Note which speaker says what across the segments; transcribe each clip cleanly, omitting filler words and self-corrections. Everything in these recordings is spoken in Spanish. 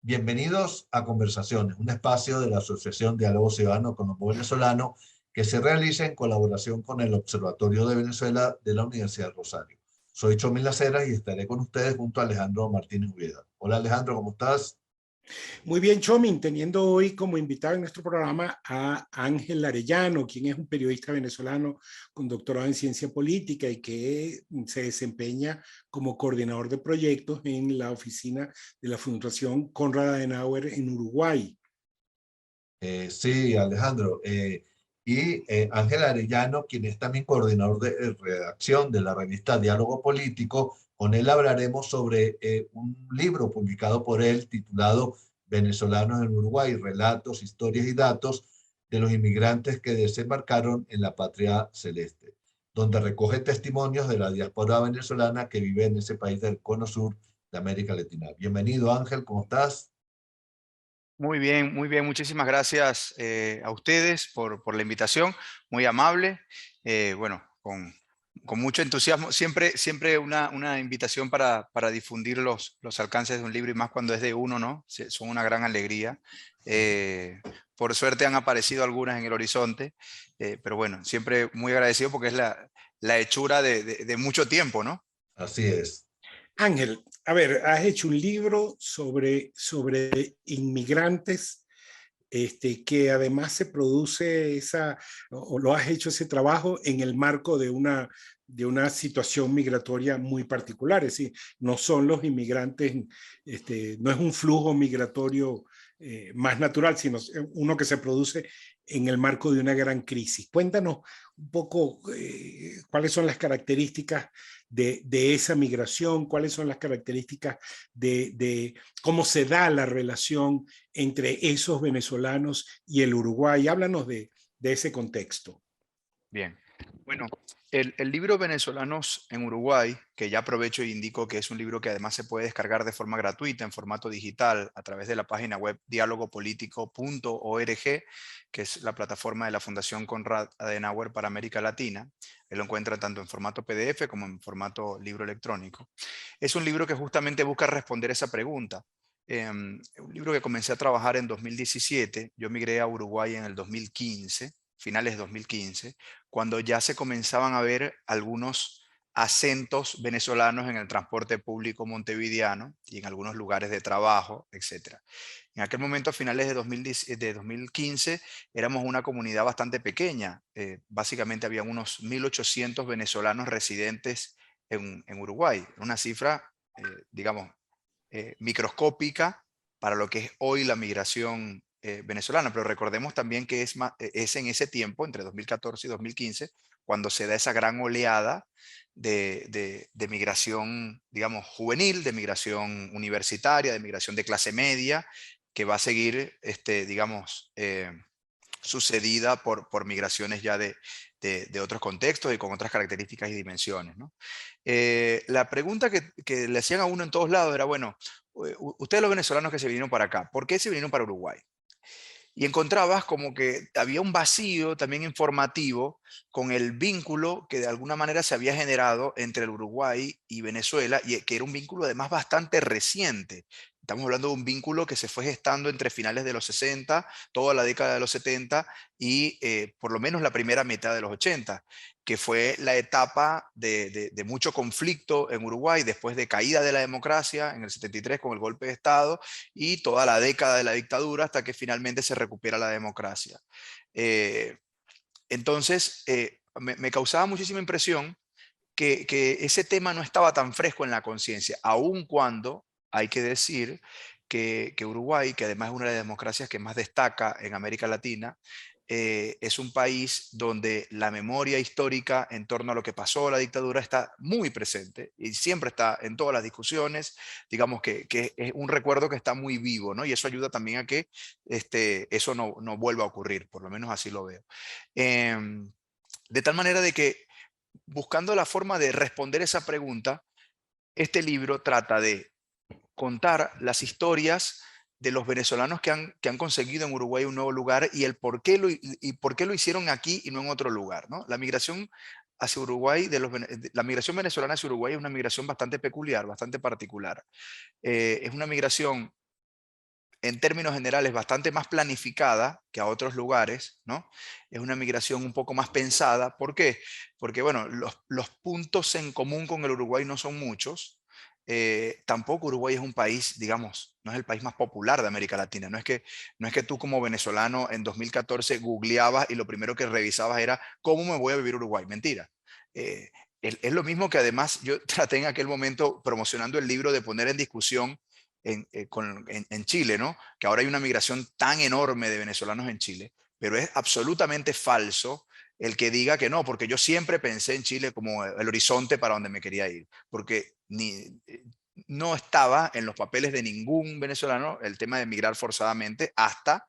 Speaker 1: Bienvenidos a Conversaciones, un espacio de la Asociación Diálogo Ciudadano Colombo Venezolano que se realiza en colaboración con el Observatorio de Venezuela de la Universidad de Rosario. Soy Chomil Laceras y estaré con ustedes junto a Alejandro Martínez Ujeda. Hola Alejandro, ¿cómo estás?
Speaker 2: Muy bien, Chomin, teniendo hoy como invitado en nuestro programa a Ángel Arellano, quien es un periodista venezolano con doctorado en ciencia política y que se desempeña como coordinador de proyectos en la oficina de la Fundación Konrad Adenauer en Uruguay.
Speaker 1: Sí, Alejandro. Ángel Arellano, quien es también coordinador de redacción de la revista Diálogo Político. Con él hablaremos sobre un libro publicado por él titulado Venezolanos en Uruguay, relatos, historias y datos de los inmigrantes que desembarcaron en la patria celeste, donde recoge testimonios de la diáspora venezolana que vive en ese país del cono sur de América Latina. Bienvenido, Ángel, ¿cómo estás?
Speaker 3: Muy bien, muy bien. Muchísimas gracias a ustedes por la invitación, muy amable. Bueno, con mucho entusiasmo. Siempre una invitación para difundir los alcances de un libro y más cuando es de uno, ¿no? Son una gran alegría. Eh, por suerte han aparecido algunas en el horizonte, pero bueno, siempre muy agradecido porque es la hechura de mucho tiempo, ¿no?
Speaker 1: Así es.
Speaker 2: Ángel, a ver, has hecho un libro sobre inmigrantes, que además se produce o lo has hecho ese trabajo en el marco de una situación migratoria muy particular. Es decir, no son los inmigrantes, no es un flujo migratorio más natural, sino uno que se produce en el marco de una gran crisis. Cuéntanos un poco cuáles son las características de esa migración, cuáles son las características de cómo se da la relación entre esos venezolanos y el Uruguay. Háblanos de ese contexto.
Speaker 3: Bien. Bueno, el libro Venezolanos en Uruguay, que ya aprovecho y indico que es un libro que además se puede descargar de forma gratuita en formato digital a través de la página web dialogopolitico.org, que es la plataforma de la Fundación Konrad Adenauer para América Latina. Él lo encuentra tanto en formato PDF como en formato libro electrónico. Es un libro que justamente busca responder esa pregunta. Un libro que comencé a trabajar en 2017, yo migré a Uruguay en el 2015, finales de 2015, cuando ya se comenzaban a ver algunos acentos venezolanos en el transporte público montevideano y en algunos lugares de trabajo, etcétera. En aquel momento, a finales de 2015, éramos una comunidad bastante pequeña. Básicamente había unos 1.800 venezolanos residentes en Uruguay. Una cifra, digamos, microscópica para lo que es hoy la migración venezolana, pero recordemos también que es en ese tiempo, entre 2014 y 2015, cuando se da esa gran oleada de migración, digamos, juvenil, de migración universitaria, de migración de clase media, que va a seguir, digamos, sucedida por migraciones ya de otros contextos y con otras características y dimensiones, ¿no? La pregunta que le hacían a uno en todos lados era, bueno, ustedes los venezolanos que se vinieron para acá, ¿por qué se vinieron para Uruguay? Y encontrabas como que había un vacío también informativo con el vínculo que de alguna manera se había generado entre el Uruguay y Venezuela, y que era un vínculo además bastante reciente. Estamos hablando de un vínculo que se fue gestando entre finales de los 60, toda la década de los 70 y por lo menos la primera mitad de los 80, que fue la etapa de mucho conflicto en Uruguay después de caída de la democracia en el 73 con el golpe de Estado y toda la década de la dictadura hasta que finalmente se recupera la democracia. Eh, entonces, me causaba muchísima impresión que ese tema no estaba tan fresco en la conciencia, aun cuando hay que decir que Uruguay, que además es una de las democracias que más destaca en América Latina, es un país donde la memoria histórica en torno a lo que pasó la dictadura está muy presente y siempre está en todas las discusiones, digamos que es un recuerdo que está muy vivo, ¿no? Y eso ayuda también a que eso no vuelva a ocurrir, por lo menos así lo veo. Em, de tal manera de que buscando la forma de responder esa pregunta, este libro trata de contar las historias de los venezolanos que han conseguido en Uruguay un nuevo lugar y el por qué lo hicieron aquí y no en otro lugar, ¿no? La migración hacia Uruguay, la migración venezolana hacia Uruguay es una migración bastante peculiar, bastante particular. Es una migración en términos generales bastante más planificada que a otros lugares, ¿no? Es una migración un poco más pensada. ¿Por qué? Porque, bueno, los puntos en común con el Uruguay no son muchos. Tampoco Uruguay es un país, digamos, no es el país más popular de América Latina. No es que tú como venezolano en 2014 googleabas y lo primero que revisabas era ¿cómo me voy a vivir Uruguay? Mentira. Eh, es lo mismo que además yo traté en aquel momento promocionando el libro de poner en discusión en Chile, ¿no? Que ahora hay una migración tan enorme de venezolanos en Chile, pero es absolutamente falso el que diga que no, porque yo siempre pensé en Chile como el horizonte para donde me quería ir, porque no estaba en los papeles de ningún venezolano el tema de emigrar forzadamente hasta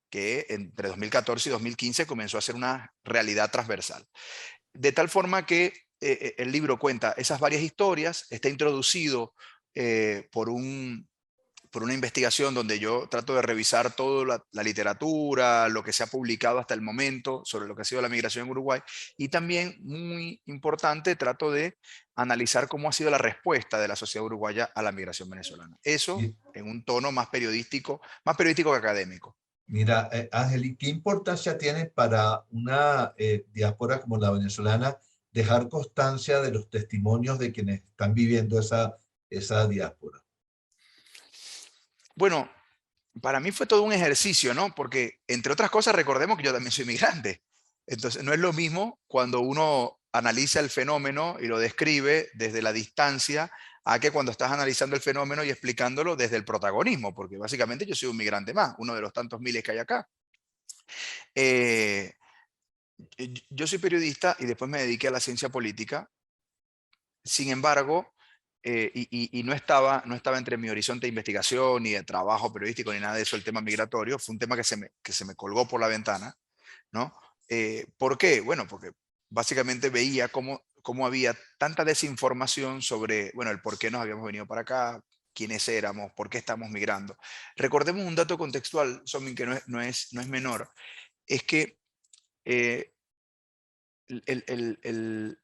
Speaker 3: que entre 2014 y 2015 comenzó a ser una realidad transversal. De tal forma que el libro cuenta esas varias historias, está introducido por una investigación donde yo trato de revisar toda la literatura, lo que se ha publicado hasta el momento sobre lo que ha sido la migración en Uruguay, y también, muy importante, trato de analizar cómo ha sido la respuesta de la sociedad uruguaya a la migración venezolana. Eso
Speaker 1: Y
Speaker 3: en un tono más periodístico que académico.
Speaker 1: mira, Ángel, ¿y qué importancia tiene para una diáspora como la venezolana dejar constancia de los testimonios de quienes están viviendo esa diáspora?
Speaker 3: Bueno, para mí fue todo un ejercicio, ¿no? Porque, entre otras cosas, recordemos que yo también soy migrante. Entonces, no es lo mismo cuando uno analiza el fenómeno y lo describe desde la distancia a que cuando estás analizando el fenómeno y explicándolo desde el protagonismo, porque básicamente yo soy un migrante más, uno de los tantos miles que hay acá. Eh, yo soy periodista y después me dediqué a la ciencia política. Sin embargo, y no estaba entre mi horizonte de investigación, ni de trabajo periodístico, ni nada de eso, el tema migratorio. Fue un tema que se me colgó por la ventana, ¿no? ¿Por qué? Bueno, porque básicamente veía cómo había tanta desinformación sobre, bueno, el por qué nos habíamos venido para acá, quiénes éramos, por qué estamos migrando. Recordemos un dato contextual, Somin, que no es menor. Es que eh, el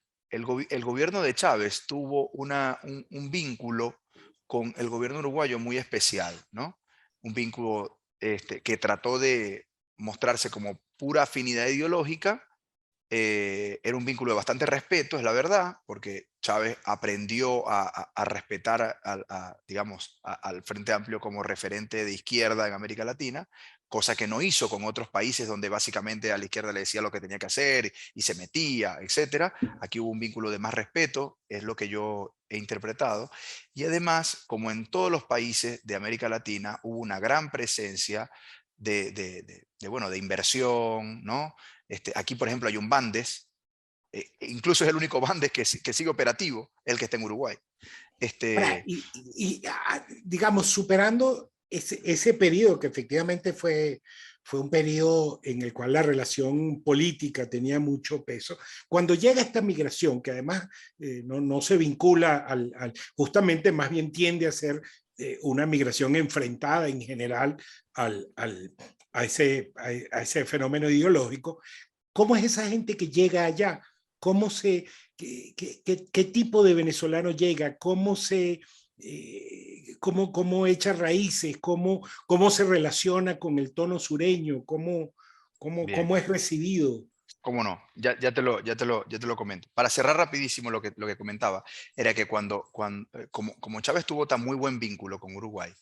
Speaker 3: gobierno de Chávez tuvo un vínculo con el gobierno uruguayo muy especial, ¿no? Un vínculo que trató de mostrarse como pura afinidad ideológica. Era un vínculo de bastante respeto, es la verdad, porque Chávez aprendió a respetar digamos, al Frente Amplio como referente de izquierda en América Latina, cosa que no hizo con otros países donde básicamente a la izquierda le decía lo que tenía que hacer y se metía, etc. Aquí hubo un vínculo de más respeto, es lo que yo he interpretado. Y además, como en todos los países de América Latina, hubo una gran presencia bueno, de inversión, ¿no? Aquí, por ejemplo, hay un Bandes, incluso es el único Bandes que sigue operativo, el que está en Uruguay.
Speaker 2: Ahora,
Speaker 3: Este,
Speaker 2: digamos, superando ese periodo que efectivamente fue un periodo en el cual la relación política tenía mucho peso, cuando llega esta migración, que además no se vincula justamente más bien tiende a ser una migración enfrentada en general al, al, a ese fenómeno ideológico, ¿cómo es esa gente que llega allá? ¿Cómo qué tipo de venezolano llega? ¿Cómo echa raíces? ¿Cómo se relaciona con el tono sureño?
Speaker 3: bien,
Speaker 2: ¿Cómo es recibido?
Speaker 3: cómo no, ya te lo comento. Para cerrar rapidísimo lo que comentaba, era que como Chávez tuvo tan muy buen vínculo con Uruguay,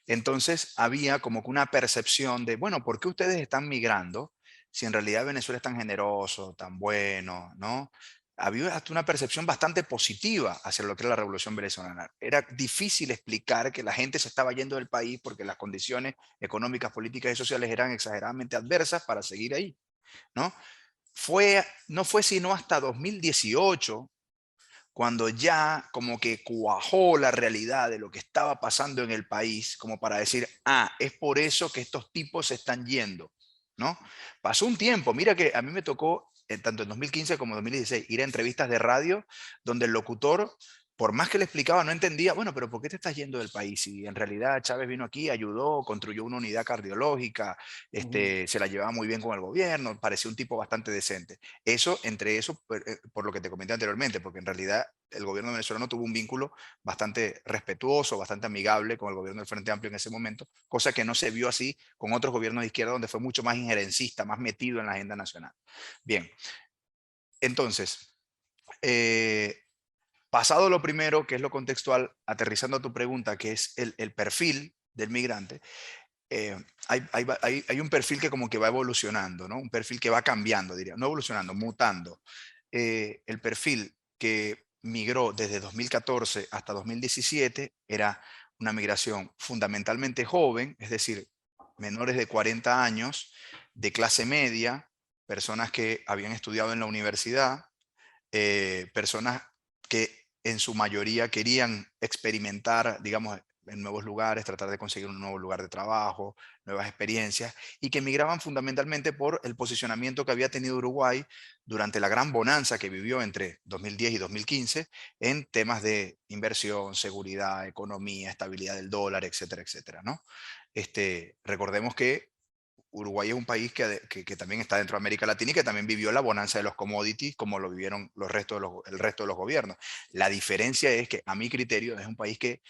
Speaker 3: entonces había como que una percepción de, bueno, ¿por qué ustedes están migrando si en realidad Venezuela es tan generoso, tan bueno, ¿no? Había hasta una percepción bastante positiva hacia lo que era la revolución venezolana. Era difícil explicar que la gente se estaba yendo del país porque las condiciones económicas, políticas y sociales eran exageradamente adversas para seguir ahí, ¿no? No fue sino hasta 2018 cuando ya como que cuajó la realidad de lo que estaba pasando en el país, como para decir, es por eso que estos tipos se están yendo, ¿no? Pasó un tiempo, mira que a mí me tocó, tanto en 2015 como en 2016, ir a entrevistas de radio donde el locutor por más que le explicaba, no entendía, bueno, pero ¿por qué te estás yendo del país? Y en realidad Chávez vino aquí, ayudó, construyó una unidad cardiológica,
Speaker 2: Ujú.
Speaker 3: se la llevaba muy bien con el gobierno, parecía un tipo bastante decente. Eso, entre eso, por lo que te comenté anteriormente, porque en realidad el gobierno venezolano tuvo un vínculo bastante respetuoso, bastante amigable con el gobierno del Frente Amplio en ese momento, cosa que no se vio así con otros gobiernos de izquierda, donde fue mucho más injerencista, más metido en la agenda nacional. Bien, entonces, eh, pasado lo primero, que es lo contextual, aterrizando a tu pregunta, que es el perfil del migrante, eh, hay un perfil que como que va evolucionando, ¿no? Un perfil que va cambiando, diría, no evolucionando, mutando. El perfil que migró desde 2014 hasta 2017 era una migración fundamentalmente joven, es decir, menores de 40 años, de clase media, personas que habían estudiado en la universidad, personas que en su mayoría querían experimentar, digamos, en nuevos lugares, tratar de conseguir un nuevo lugar de trabajo, nuevas experiencias, y que migraban fundamentalmente por el posicionamiento que había tenido Uruguay durante la gran bonanza que vivió entre 2010 y 2015 en temas de inversión, seguridad, economía, estabilidad del dólar, etcétera, etcétera, ¿no? Recordemos que Uruguay es un país que también está dentro de América Latina y que también vivió la bonanza de los commodities como lo vivieron el resto de los gobiernos. La diferencia es que, a mi criterio, es un país que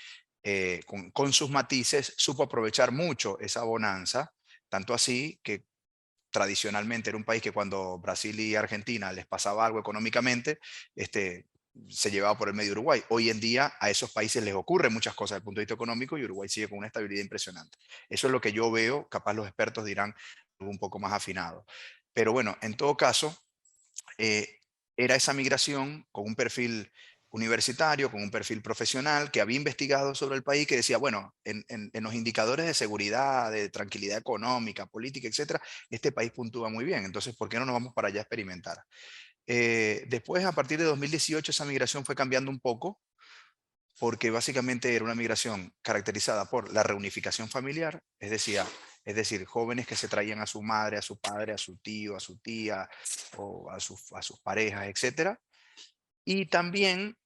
Speaker 3: con sus matices supo aprovechar mucho esa bonanza, tanto así que tradicionalmente era un país que cuando Brasil y Argentina les pasaba algo económicamente, se llevaba por el medio Uruguay. Hoy en día a esos países les ocurren muchas cosas desde el punto de vista económico y Uruguay sigue con una estabilidad impresionante. Eso es lo que yo veo, capaz los expertos dirán algo un poco más afinado. Pero bueno, en todo caso, eh, era esa migración con un perfil universitario, con un perfil profesional, que había investigado sobre el país, que decía, bueno, en los indicadores de seguridad, de tranquilidad económica, política, etcétera, este país puntúa muy bien. Entonces, ¿por qué no nos vamos para allá a experimentar? Después, a partir de 2018, esa migración fue cambiando un poco, porque básicamente era una migración caracterizada por la reunificación familiar, es decir, jóvenes que se traían a su madre, a su padre, a su tío, a su tía, o a sus parejas, etcétera. Y también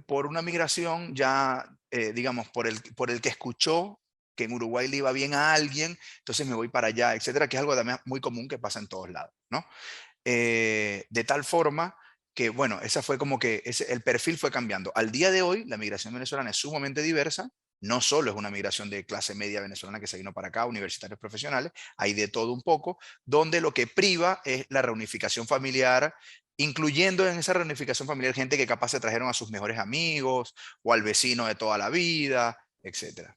Speaker 3: por una migración ya, digamos, por el que escuchó que en Uruguay le iba bien a alguien, entonces me voy para allá, etcétera, que es algo también muy común que pasa en todos lados, ¿no? De tal forma que, bueno, esa fue como que el perfil fue cambiando. Al día de hoy, la migración venezolana es sumamente diversa. No solo es una migración de clase media venezolana que se vino para acá, universitarios profesionales, hay de todo un poco, donde lo que priva es la reunificación familiar, incluyendo en esa reunificación familiar gente que capaz se trajeron a sus mejores amigos o al vecino de toda la vida, etcétera.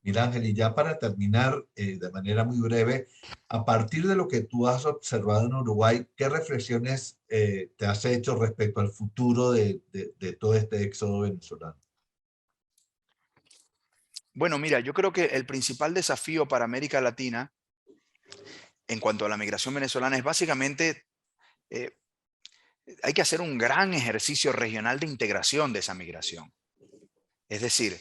Speaker 1: Mira, Ángel, y ya para terminar de manera muy breve, a partir de lo que tú has observado en Uruguay, ¿qué reflexiones te has hecho respecto al futuro de todo este éxodo venezolano?
Speaker 3: Bueno, mira, yo creo que el principal desafío para América Latina en cuanto a la migración venezolana es básicamente eh, hay que hacer un gran ejercicio regional de integración de esa migración. Es decir,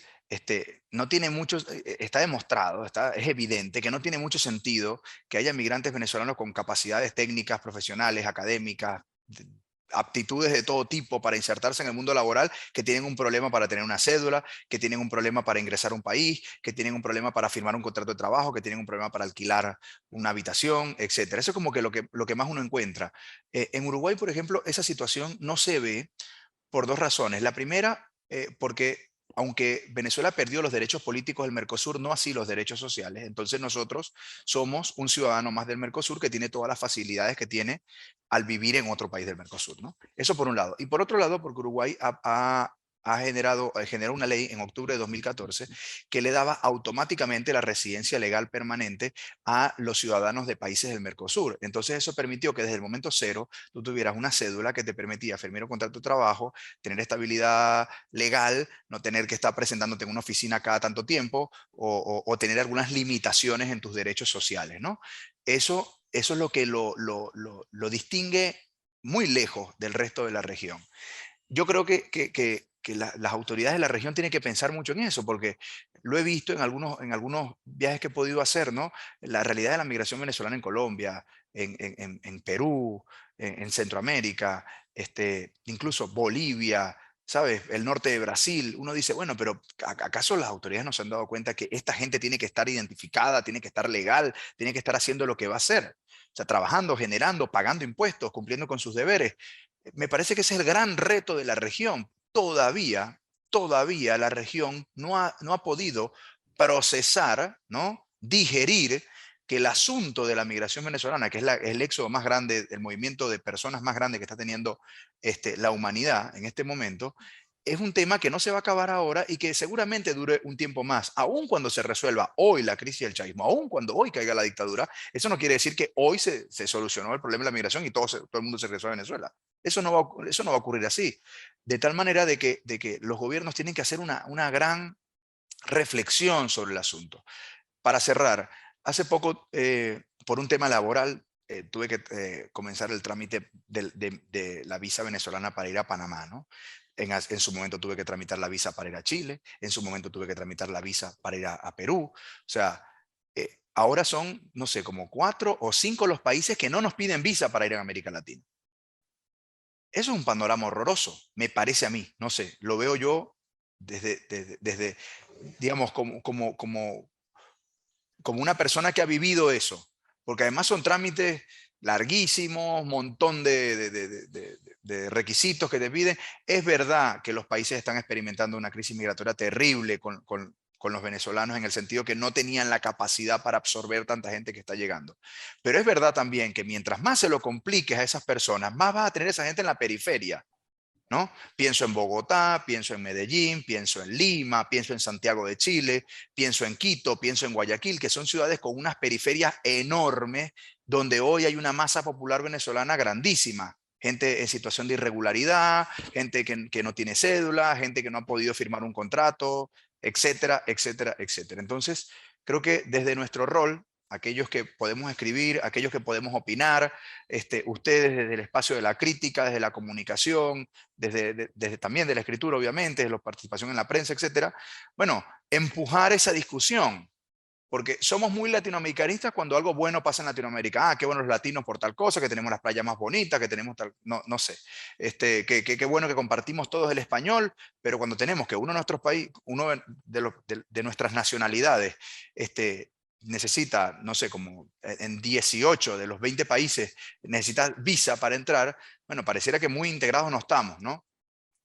Speaker 3: no tiene muchos, está demostrado, es evidente que no tiene mucho sentido que haya migrantes venezolanos con capacidades técnicas, profesionales, académicas, aptitudes de todo tipo para insertarse en el mundo laboral, que tienen un problema para tener una cédula, que tienen un problema para ingresar a un país, que tienen un problema para firmar un contrato de trabajo, que tienen un problema para alquilar una habitación, etcétera. Eso es como que lo que más uno encuentra. En Uruguay, por ejemplo, esa situación no se ve por dos razones. La primera, porque aunque Venezuela perdió los derechos políticos del Mercosur, no así los derechos sociales. Entonces nosotros somos un ciudadano más del Mercosur que tiene todas las facilidades que tiene al vivir en otro país del Mercosur, ¿no? Eso por un lado. Y por otro lado, porque Uruguay generó una ley en octubre de 2014 que le daba automáticamente la residencia legal permanente a los ciudadanos de países del Mercosur. Entonces eso permitió que desde el momento cero tú tuvieras una cédula que te permitía firmar un contrato de trabajo, tener estabilidad legal, no tener que estar presentándote en una oficina cada tanto tiempo o tener algunas limitaciones en tus derechos sociales, ¿no? Eso es lo que lo distingue muy lejos del resto de la región. Yo creo que las autoridades de la región tienen que pensar mucho en eso, porque lo he visto en algunos viajes que he podido hacer, ¿no? La realidad de la migración venezolana en Colombia, en Perú, en Centroamérica, incluso Bolivia, ¿sabes? El norte de Brasil. Uno dice, bueno, pero ¿acaso las autoridades no se han dado cuenta que esta gente tiene que estar identificada, tiene que estar legal, tiene que estar haciendo lo que va a hacer? O sea, trabajando, generando, pagando impuestos, cumpliendo con sus deberes. Me parece que ese es el gran reto de la región. Todavía la región no ha podido procesar, ¿no? Digerir que el asunto de la migración venezolana, que es el éxodo más grande, el movimiento de personas más grande que está teniendo la humanidad en este momento, es un tema que no se va a acabar ahora y que seguramente dure un tiempo más. Aun cuando se resuelva hoy la crisis del chavismo, aun cuando hoy caiga la dictadura, eso no quiere decir que hoy se solucionó el problema de la migración y todo el mundo se regresó a Venezuela. Eso no va a ocurrir así. De tal manera de que los gobiernos tienen que hacer una gran reflexión sobre el asunto. Para cerrar, hace poco, por un tema laboral, tuve que comenzar el trámite de la visa venezolana para ir a Panamá, ¿no? En su momento tuve que tramitar la visa para ir a Chile, en su momento tuve que tramitar la visa para ir a Perú. O sea, ahora son, no sé, como 4 o 5 los países que no nos piden visa para ir a América Latina. Eso es un panorama horroroso, me parece a mí, no sé, lo veo yo desde digamos, como una persona que ha vivido eso, porque además son trámites larguísimos, montón de requisitos que te piden. Es verdad que los países están experimentando una crisis migratoria terrible con los venezolanos, en el sentido que no tenían la capacidad para absorber tanta gente que está llegando. Pero es verdad también que mientras más se lo compliques a esas personas, más vas a tener esa gente en la periferia, ¿no? Pienso en Bogotá, pienso en Medellín, pienso en Lima, pienso en Santiago de Chile, pienso en Quito, pienso en Guayaquil, que son ciudades con unas periferias enormes, donde hoy hay una masa popular venezolana grandísima. Gente en situación de irregularidad, gente que no tiene cédula, gente que no ha podido firmar un contrato, etcétera, etcétera, etcétera. Entonces, creo que desde nuestro rol, aquellos que podemos escribir, aquellos que podemos opinar, ustedes desde el espacio de la crítica, desde la comunicación, desde también de la escritura, obviamente, desde la participación en la prensa, etcétera, bueno, empujar esa discusión, porque somos muy latinoamericanistas cuando algo bueno pasa en Latinoamérica. Ah, qué bueno los latinos por tal cosa, que tenemos las playas más bonitas, que tenemos tal, no sé, qué bueno que compartimos todos el español, pero cuando tenemos que uno de nuestros países, uno de nuestras nacionalidades, necesita, no sé, como en 18 de los 20 países necesita visa para entrar, bueno, pareciera que muy integrados no estamos, ¿no? O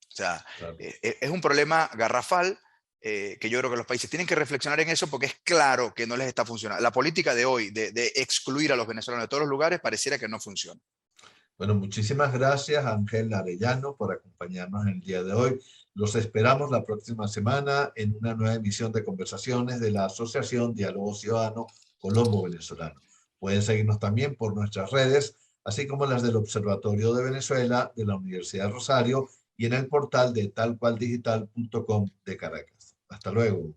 Speaker 3: sea,
Speaker 1: Claro.
Speaker 3: es un problema garrafal, que yo creo que los países tienen que reflexionar en eso, porque es claro que no les está funcionando. La política de hoy de excluir a los venezolanos de todos los lugares pareciera que no funciona.
Speaker 1: Bueno, muchísimas gracias, Ángel Arellano, por acompañarnos en el día de hoy. Los esperamos la próxima semana en una nueva emisión de conversaciones de la Asociación Diálogo Ciudadano Colombo-Venezolano. Pueden seguirnos también por nuestras redes, así como las del Observatorio de Venezuela de la Universidad de Rosario y en el portal de talcualdigital.com de Caracas. Hasta luego.